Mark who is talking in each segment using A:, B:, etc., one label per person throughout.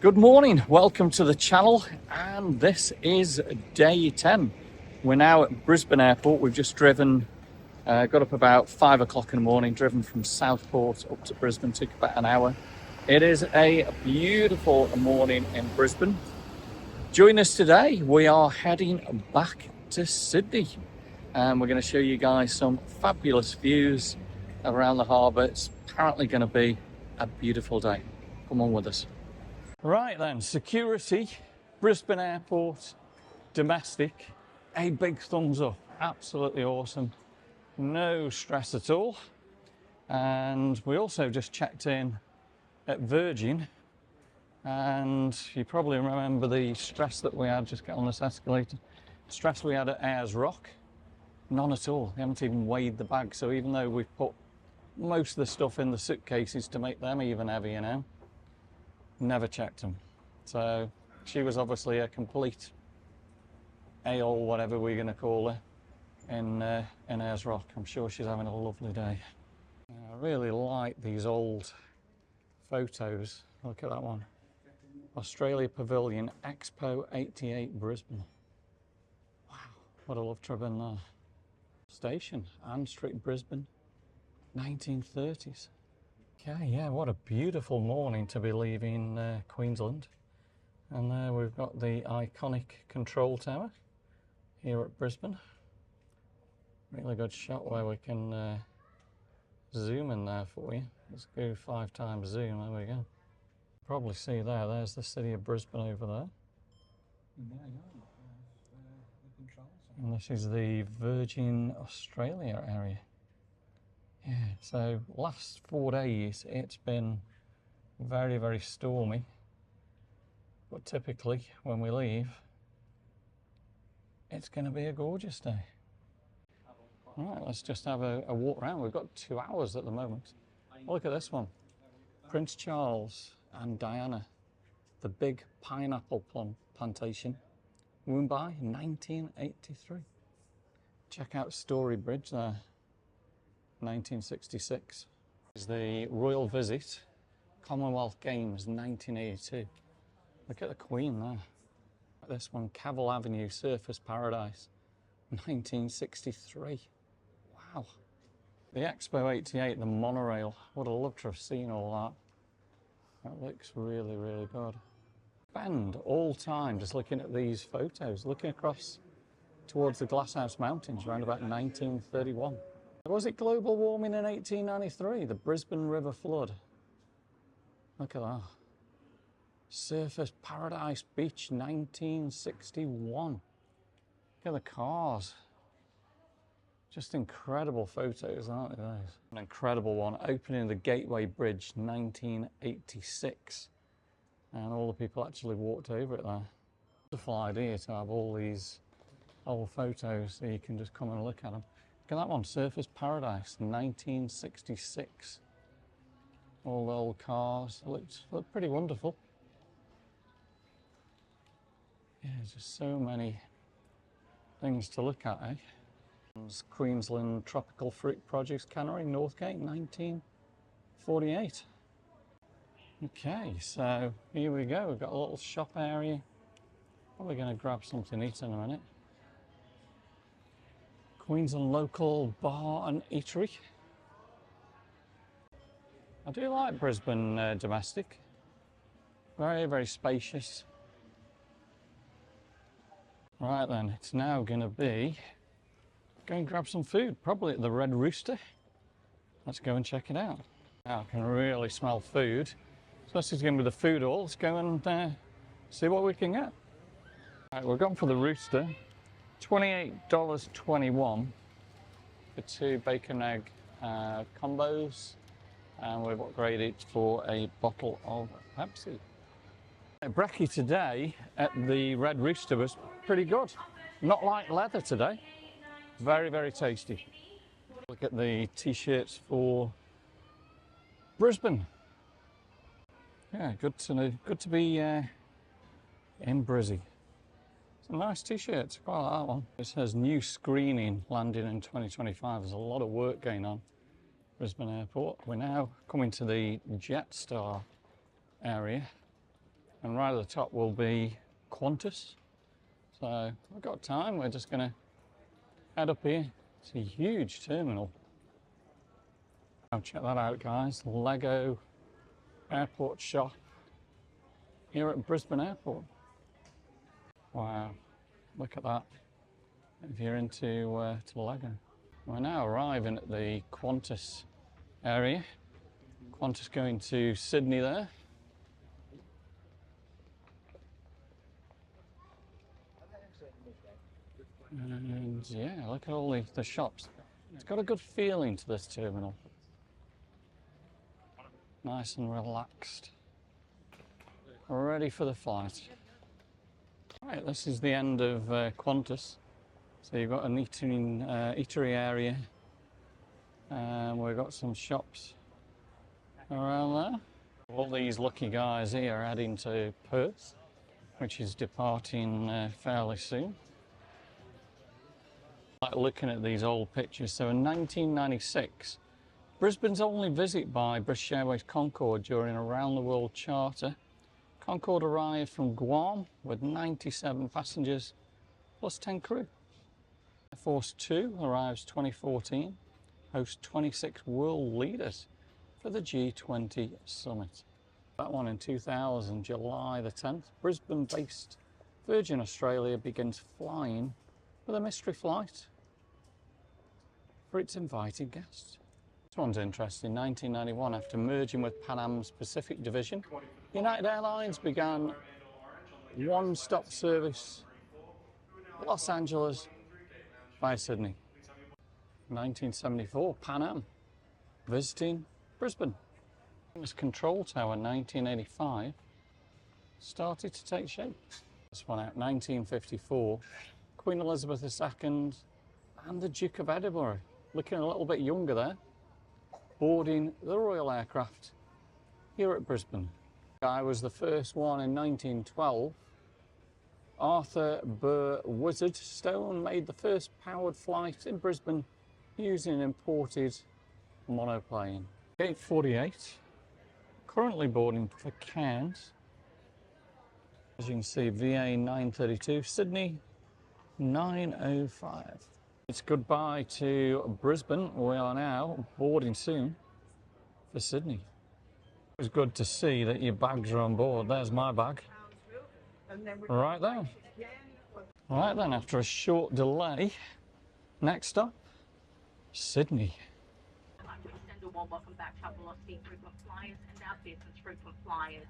A: Good morning, welcome to the channel, and this is day 10. We're now at Brisbane Airport. We've just driven, got up about 5 o'clock in the morning, driven from Southport up to Brisbane, took about an hour. It is a beautiful morning in Brisbane. Join us today, we are heading back to Sydney, and we're going to show you guys some fabulous views around the harbour. It's apparently going to be a beautiful day. Come on with us. Right then, security, Brisbane Airport, domestic, a big thumbs up, absolutely awesome, no stress at all. And we also just checked in at Virgin, and you probably remember the stress that we had, just get on this escalator, stress we had at Ayers Rock, none at all. They haven't even weighed the bag, so even though we've put most of the stuff in the suitcases to make them even heavier now, never checked them. So she was obviously a complete AOL, whatever we're going to call her, in Ayers Rock. I'm sure she's having a lovely day. I really like these old photos. Look at that one. Australia Pavilion, Expo 88 Brisbane. Wow, what a love trip in there. Station, Ann Street, Brisbane, 1930s. Okay, yeah, what a beautiful morning to be leaving Queensland. And there we've got the iconic control tower here at Brisbane. Really good shot where we can zoom in there for you. Let's go 5 times zoom, there we go. Probably see there's the city of Brisbane over there. And this is the Virgin Australia area. Yeah, so last 4 days it's been very, very stormy, but typically when we leave it's going to be a gorgeous day. All right, let's just have a walk around. We've got 2 hours at the moment. Look at this one, Prince Charles and Diana, the big pineapple plantation, Mumbai, 1983. Check out Story Bridge there. 1966 is the Royal Visit, Commonwealth Games 1982. Look at the Queen there. This one, Cavill Avenue, Surfers Paradise 1963. Wow. The Expo 88, the monorail. Would have loved to have seen all that. That looks really, really good. Spend all time just looking at these photos, looking across towards the Glasshouse Mountains around about 1931. Was it global warming in 1893? The Brisbane River flood. Look at that. Surfers Paradise Beach, 1961. Look at the cars. Just incredible photos, aren't they, those? An incredible one, opening the Gateway Bridge, 1986. And all the people actually walked over it there. Wonderful idea to have all these old photos so you can just come and look at them. Look at that one, Surfers Paradise, 1966. All the old cars, looked pretty wonderful. Yeah, just so many things to look at, eh? Queensland Tropical Fruit Produce Cannery, Northgate, 1948. Okay, so here we go. We've got a little shop area. Probably going to grab something to eat in a minute. Queensland local bar and eatery. I do like Brisbane domestic. Very, very spacious. Right then, it's now going to be go and grab some food, probably at the Red Rooster. Let's go and check it out. Now I can really smell food. So this is going to be the food hall. Let's go and see what we can get. Right, we've gone for the Rooster. $28.21 for 2 bacon egg combos, and we've upgraded for a bottle of Pepsi. Brekkie today at the Red Rooster was pretty good. Not like leather today. Very, very tasty. Look at the t-shirts for Brisbane. Yeah, good to be in Brizzy. Some nice t-shirts, quite like that one. It says new screening landing in 2025. There's a lot of work going on at Brisbane Airport. We're now coming to the Jetstar area. And right at the top will be Qantas. So I've got time, we're just going to head up here. It's a huge terminal. Now check that out, guys. Lego airport shop here at Brisbane Airport. Wow, look at that. If you're into to Lego. We're now arriving at the Qantas area. Qantas going to Sydney there. And yeah, look at all the shops. It's got a good feeling to this terminal. Nice and relaxed. Ready for the flight. Right, this is the end of Qantas. So you've got an eatery area. And we've got some shops around there. All these lucky guys here are heading to Perth, which is departing fairly soon. Like looking at these old pictures. So in 1996, Brisbane's only visit by British Airways Concorde during a round the world charter. Concorde arrived from Guam with 97 passengers plus 10 crew. Air Force 2 arrives 2014, hosts 26 world leaders for the G20 summit. That one in 2000, July the 10th, Brisbane-based Virgin Australia begins flying with a mystery flight for its invited guests. This one's interesting. 1991, after merging with Pan Am's Pacific division, United Airlines began one-stop service Los Angeles via Sydney. 1974, Pan Am visiting Brisbane. This control tower in 1985 started to take shape. This one out 1954, Queen Elizabeth II and the Duke of Edinburgh, looking a little bit younger there, boarding the Royal Aircraft here at Brisbane. I was the first one in 1912. Arthur Burr Wizardstone made the first powered flight in Brisbane using an imported monoplane. Gate 48, currently boarding for Cairns. As you can see, VA 932, Sydney 905. It's goodbye to Brisbane. We are now boarding soon for Sydney. It's good to see that your bags are on board. There's my bag. Right there. Right then, after a short delay, next up, Sydney.
B: I'd like to extend a warm welcome back to our Velocity frequent flyers and our business frequent flyers.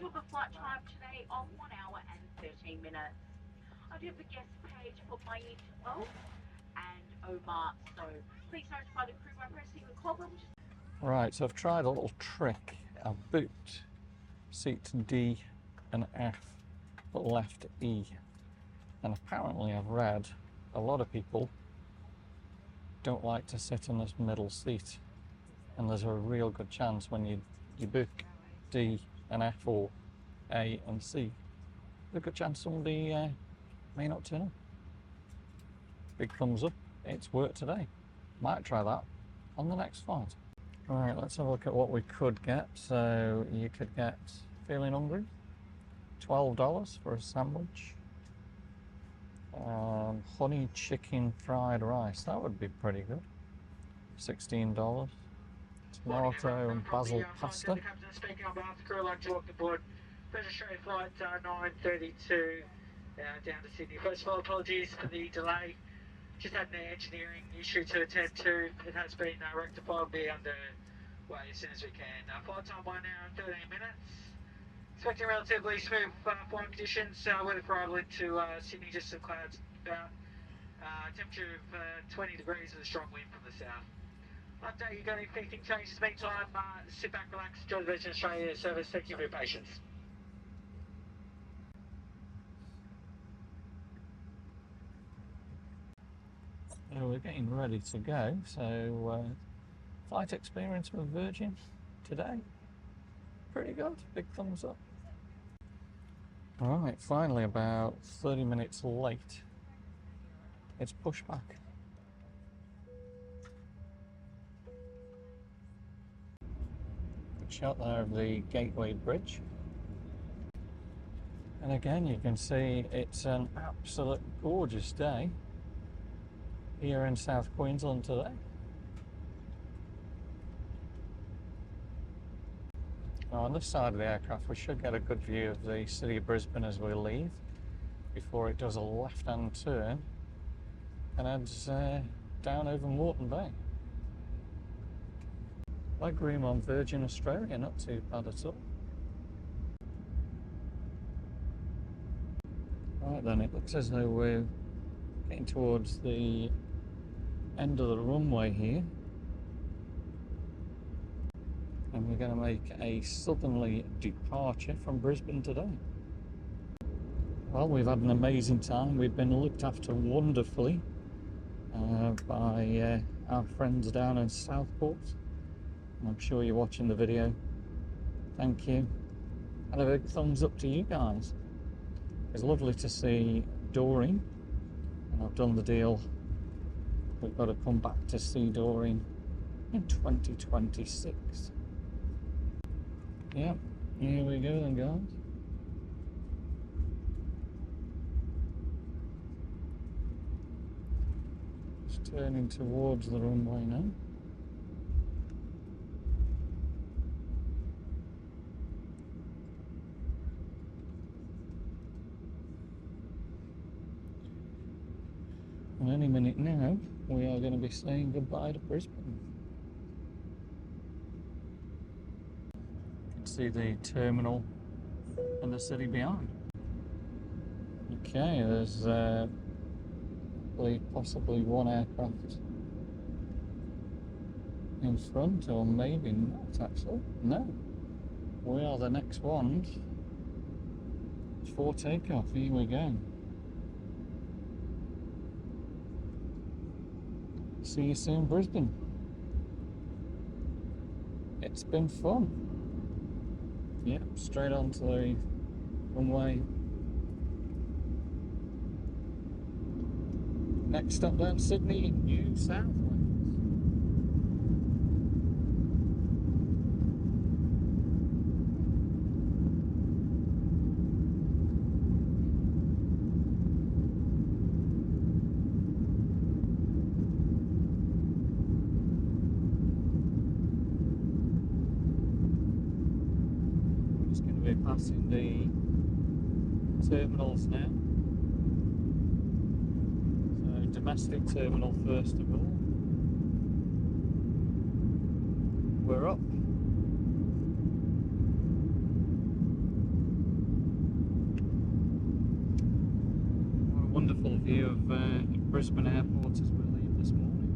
B: We have a flight time today of 1 hour and 13 minutes. I do have a guest page for my Eat and Omar, so please notify the crew by pressing the call button.
A: Right, so I've tried a little trick. I've booked seats D and F, but left E. And apparently I've read a lot of people don't like to sit in this middle seat. And there's a real good chance when you book D and F or A and C, there's a good chance somebody may not turn up. Big thumbs up, it's worked today. Might try that on the next flight. Alright, let's have a look at what we could get. So you could get Feeling Hungry, $12 for a sandwich. Honey chicken fried rice, that would be pretty good. $16. Tomato and basil pasta.
C: Speaking on behalf of the crew, I'd like to welcome aboard British Australia flight 932 down to Sydney. First of all, apologies for the delay. Just had an engineering issue to attend to. It has been rectified. We'll be underway as soon as we can. Flight time 1 hour and 13 minutes. Expecting relatively smooth flying conditions. Weather for arrival into Sydney, just some clouds about. Temperature of 20 degrees with a strong wind from the south. Update you got anything changes meantime. Sit back, relax, enjoy the Virgin Australia service. Thank you for your patience.
A: So we're getting ready to go. So flight experience with Virgin today, pretty good. Big thumbs up. Alright, finally about 30 minutes late. It's pushback. Good shot there of the Gateway Bridge. And again, you can see it's an absolute gorgeous day here in South Queensland today. Now on this side of the aircraft, we should get a good view of the city of Brisbane as we leave, before it does a left-hand turn and heads down over Moreton Bay. Like room on Virgin Australia, not too bad at all. Right then, it looks as though we're getting towards the end of the runway here. And we're going to make a southerly departure from Brisbane today. Well, we've had an amazing time. We've been looked after wonderfully by our friends down in Southport. And I'm sure you're watching the video. Thank you. And a big thumbs up to you guys. It's lovely to see Doreen. And I've done the deal. We've got to come back to see Doreen in 2026. Yep, here we go then, guys. Just turning towards the runway now. And any minute now, we are going to be saying goodbye to Brisbane. See the terminal and the city behind. Okay, there's possibly one aircraft in front, or maybe not actually. No, we are the next ones for takeoff. Here we go. See you soon, Brisbane. It's been fun. Yep, straight onto the runway. Next stop down Sydney, New South Wales. We're passing the terminals now. So domestic terminal first of all. We're up. What a wonderful view of Brisbane Airport as we leave this morning.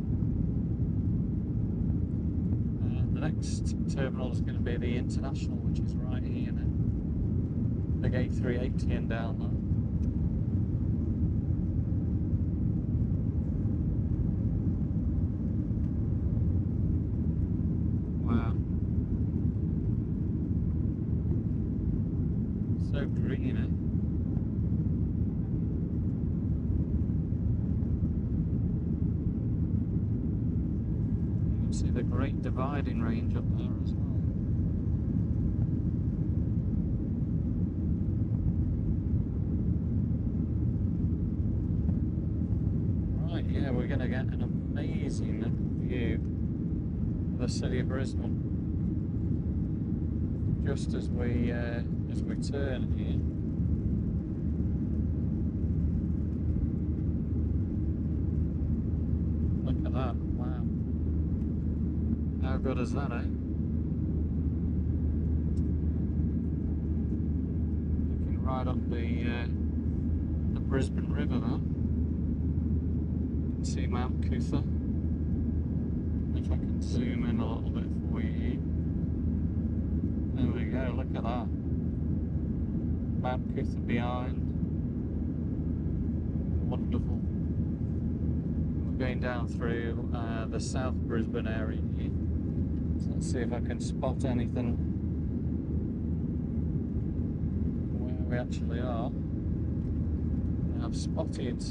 A: And the next terminal is going to be the International, which is right here now. Big A380 and down there. Wow. So green, eh? You can see the Great Dividing Range up there as well. Yeah, we're going to get an amazing view of the city of Brisbane just as we turn here. Look at that! Wow, how good is that, eh? Looking right up the Brisbane River there. See Mount Cootha. If I can zoom in a little bit for you. There we go, look at that. Mount Cootha behind. Wonderful. We're going down through the South Brisbane area here. So let's see if I can spot anything where we actually are. I've spotted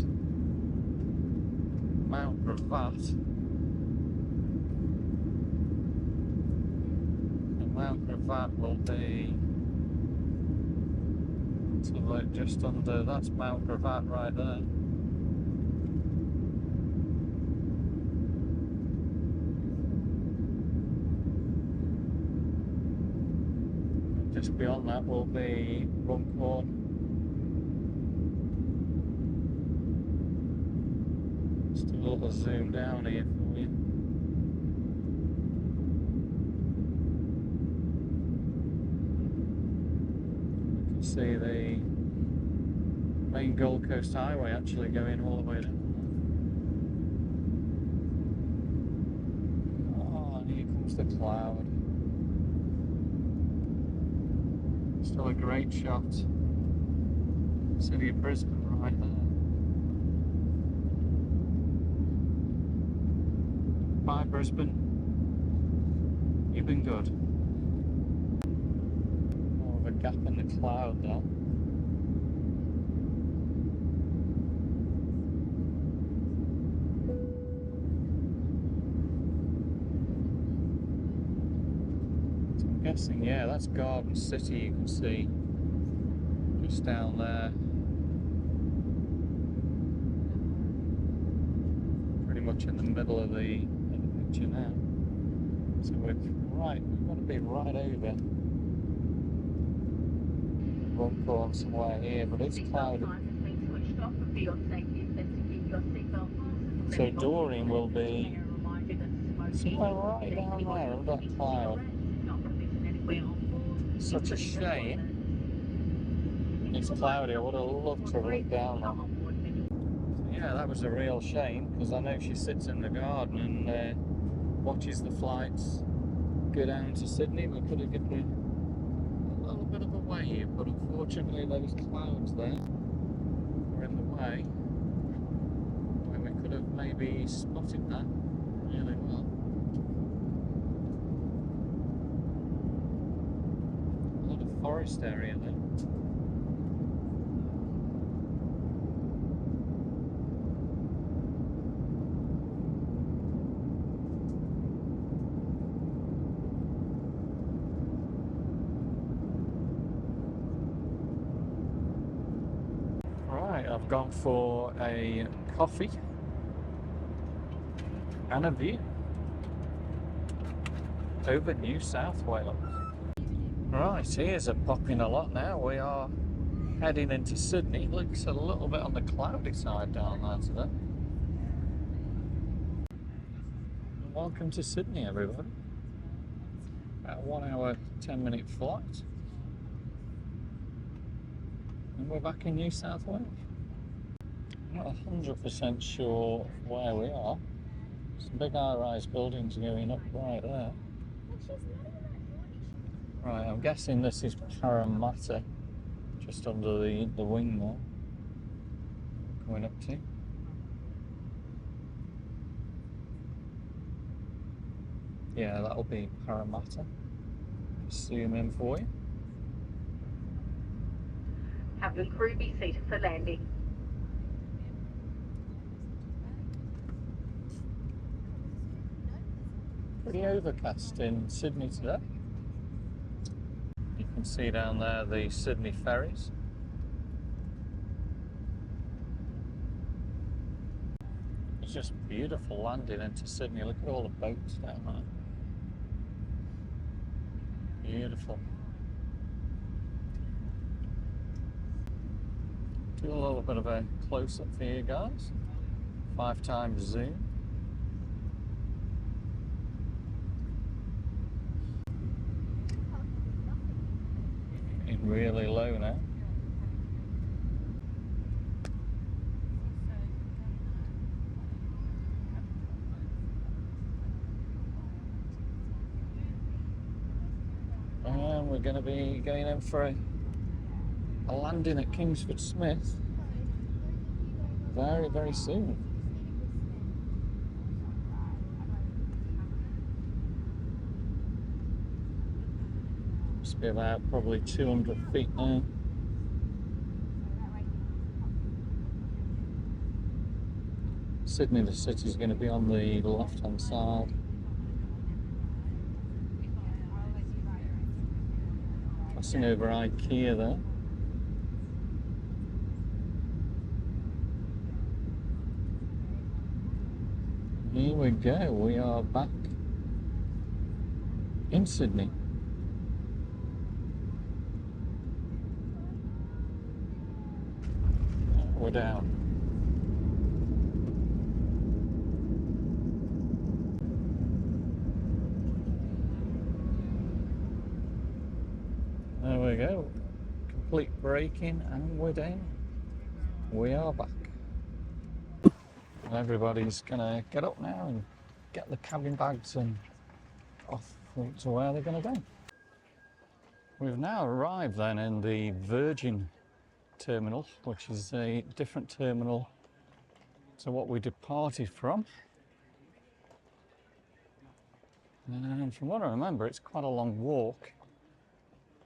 A: Mount Gravatt. And Mount Gravatt will be So like just under, that's Mount Gravatt right there. And just beyond that will be Runcorn. Just a little zoom down here for you. You can see the main Gold Coast Highway actually going all the way down. Oh, and here comes the cloud. Still a great shot. City of Brisbane right there. Bye Brisbane. You've been good. More of a gap in the cloud there. So I'm guessing, yeah, that's Garden City you can see just down there. Pretty much in the middle of the picture now. So we've got to be right over Runcorn somewhere here, but it's cloudy. So Doreen will be somewhere right down there under that cloud. Such a shame. It's cloudy. I would have loved to look down there. Yeah, that was a real shame because I know she sits in the garden and watches the flights go down to Sydney. We could have given her a little bit of a wave, but unfortunately those clouds there were in the way where we could have maybe spotted that really well. A lot of forest area there. I've gone for a coffee and a view over New South Wales. Right, here's a popping a lot now. We are heading into Sydney. Looks a little bit on the cloudy side down there today. Welcome to Sydney, everybody. About 1 hour, 10-minute flight. And we're back in New South Wales. Not 100% sure where we are. Some big high-rise buildings going up right there. Right, I'm guessing this is Parramatta, just under the wing there. Going up to. Yeah, that'll be Parramatta. Just zoom in for you.
B: Cabin crew be seated for landing.
A: Pretty overcast in Sydney today. You can see down there the Sydney ferries. It's just beautiful landing into Sydney. Look at all the boats down there. Beautiful. Do a little bit of a close-up for you guys. 5x zoom. Really low now. And we're going to be going in for a landing at Kingsford Smith very, very soon. Must be about probably 200 feet now. Sydney, the city, is going to be on the left-hand side. Passing over IKEA there. Here we go, we are back in Sydney. We're down. There we go. Complete braking and we're down. We are back. Everybody's gonna get up now and get the cabin bags and off to where they're gonna go. We've now arrived then in the Virgin terminal, which is a different terminal to what we departed from. And from what I remember, it's quite a long walk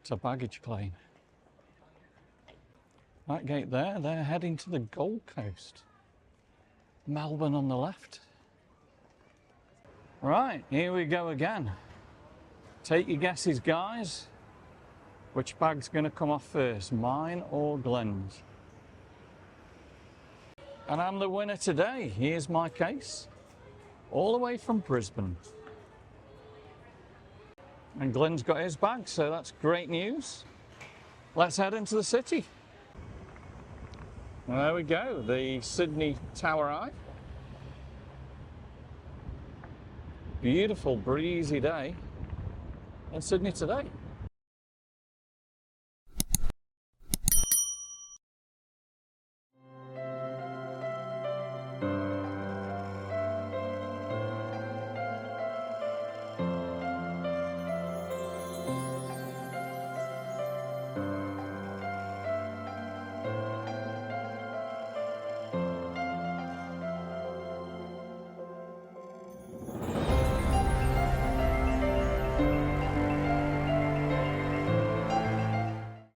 A: to baggage claim. That gate there, they're heading to the Gold Coast. Melbourne on the left. Right, here we go again. Take your guesses, guys. Which bag's gonna come off first, mine or Glenn's? And I'm the winner today. Here's my case. All the way from Brisbane. And Glenn's got his bag, so that's great news. Let's head into the city. Well, there we go, the Sydney Tower Eye. Beautiful breezy day in Sydney today.